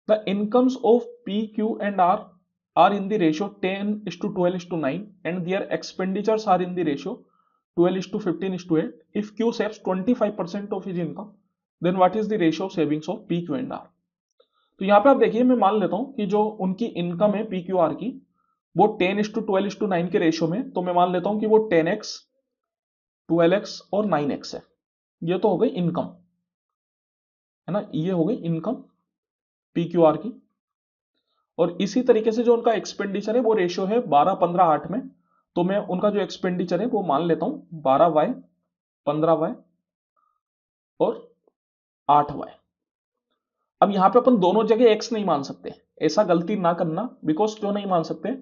The incomes of P Q and R are in the ratio 10:12:9 and their expenditures are in the ratio 12:15:8. If Q saves 25% of his income, then what is the ratio of savings of P, Q and R? तो यहाँ पे आप देखिए, मैं मान लेता हूं कि जो उनकी इनकम है पी क्यू आर की, वो 10:12:9 के रेशियो में, तो मैं मान लेता हूं कि वो 10x, 12x और 9x है। ये तो हो गई इनकम, है ना, ये हो गई इनकम पी क्यू आर की। और इसी तरीके से जो उनका एक्सपेंडिचर है वो रेशियो है 12:15:8 में, तो मैं उनका जो एक्सपेंडिचर है वो मान लेता हूं 12y, 15y और 8y। अब यहां पे अपन दोनों जगह x नहीं मान सकते, ऐसा गलती ना करना। बिकॉज क्यों नहीं मान सकते,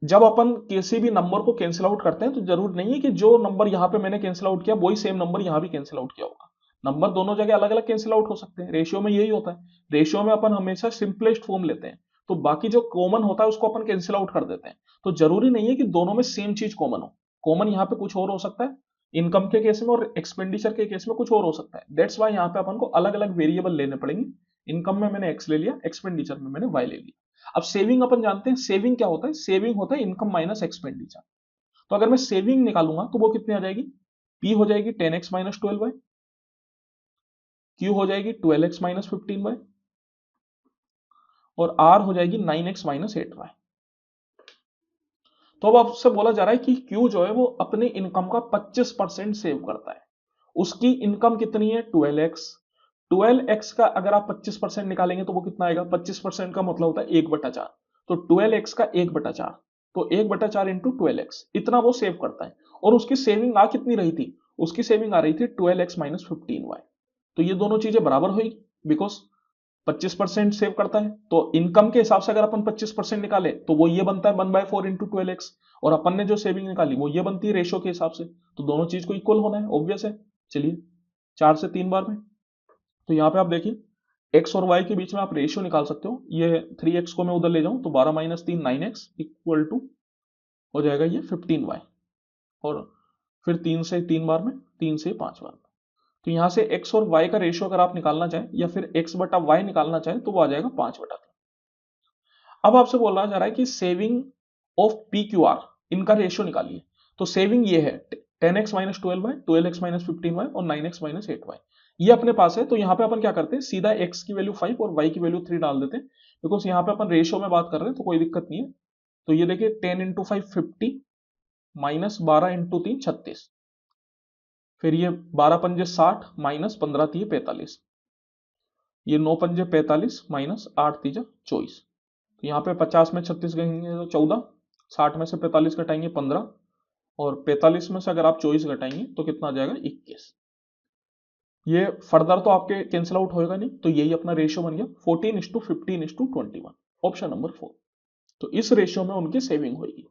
जब अपन किसी भी नंबर को कैंसिल आउट करते हैं तो जरूर नहीं है कि जो नंबर यहां पे मैंने कैंसिल आउट किया वही सेम नंबर यहां भी कैंसिल आउट किया होगा। नंबर दोनों जगह अलग अलग कैंसिल आउट हो सकते हैं। रेशियो में यही होता है, रेशियो में अपन हमेशा सिंपलेस्ट फॉर्म लेते हैं, तो बाकी जो कॉमन होता है उसको अपन कैंसिल आउट कर देते हैं। तो जरूरी नहीं है कि दोनों में सेम चीज कॉमन हो, कॉमन यहाँ पे कुछ और हो सकता है इनकम के केस में, और एक्सपेंडिचर के केस में कुछ और हो सकता है। दैट्स वाई यहाँ पे अपन को अलग अलग वेरिएबल लेने पड़ेंगे। इनकम में मैंने एक्स ले लिया, एक्सपेंडिचर में मैंने वाई ले लिया। अब सेविंग अपन जानते हैं, सेविंग क्या होता है, सेविंग होता है इनकम माइनस एक्सपेंडिचर। तो अगर मैं सेविंग निकालूंगा तो वो कितनी आ जाएगी, पी हो जाएगी 10x माइनस 12y, क्यू हो जाएगी 12x माइनस 15y और आर हो जाएगी 9x माइनस 8y। तो अब आपसे बोला जा रहा है कि क्यू जो है वो अपने इनकम का 25% सेव करता है। उसकी इनकम कितनी है 12x, 12x का अगर आप 25% निकालेंगे तो वो कितना आएगा, 25% का मतलब होता है 1/4, तो 12x का 1/4, तो 1/4 इंटू 12x, इतना वो सेव करता है। और उसकी सेविंग आ कितनी रही थी, उसकी सेविंग आ रही थी 12x माइनस 15y। तो ये दोनों चीजें बराबर हुई, बिकॉज 25% सेव करता है, तो इनकम के हिसाब से अगर अपन 25% निकाले तो वो ये बनता है 1/4 इंटू 12x, और अपन ने जो सेविंग निकाली वो ये बनती है रेशियो के हिसाब से। तो दोनों चीज को इक्वल होना है, ऑब्वियस है। चलिए 4 से 3 बार में, तो यहाँ पे आप देखिए x और y के बीच में आप रेशियो निकाल सकते हो। ये 3x को मैं उधर ले जाऊं तो 12 माइनस 3 9x इक्वल टू हो जाएगा ये 15y, और फिर 3 से 3 बार में, 3 से 5 बार में। तो यहां से x और y का रेशियो अगर आप निकालना चाहें या फिर x/y निकालना चाहें तो वो आ जाएगा 5/3। अब आपसे बोला जा रहा है कि saving of P Q R, इनका रेशियो निकालिए। तो सेविंग ये है 10x minus 12y, 12x minus 15y और 9x माइनस 8y, ये अपने पास है। तो यहाँ पे अपन क्या करते हैं, सीधा x की वैल्यू 5 और y की वैल्यू 3 डाल देते हैं, बिकॉज यहाँ पे अपन रेशियो में बात कर रहे हैं तो कोई दिक्कत नहीं है। तो ये देखिए 10 इंटू 5 50 माइनस 12 इंटू 3 36, फिर ये 12 पंजे 60 माइनस 15 3 45, ये 9 पंजे 45 माइनस 8 3 24। तो यहाँ पे 50 में 36 गएंगे तो 14, 60 में से 45 घटाएंगे 15, और 45 में से अगर आप 24 घटाएंगे तो कितना आ जाएगा 21। ये फर्दर तो आपके कैंसिल आउट होएगा नहीं, तो यही अपना रेशियो बन गया 14:15:21, ऑप्शन नंबर 4। तो इस रेशियो में उनकी सेविंग होगी।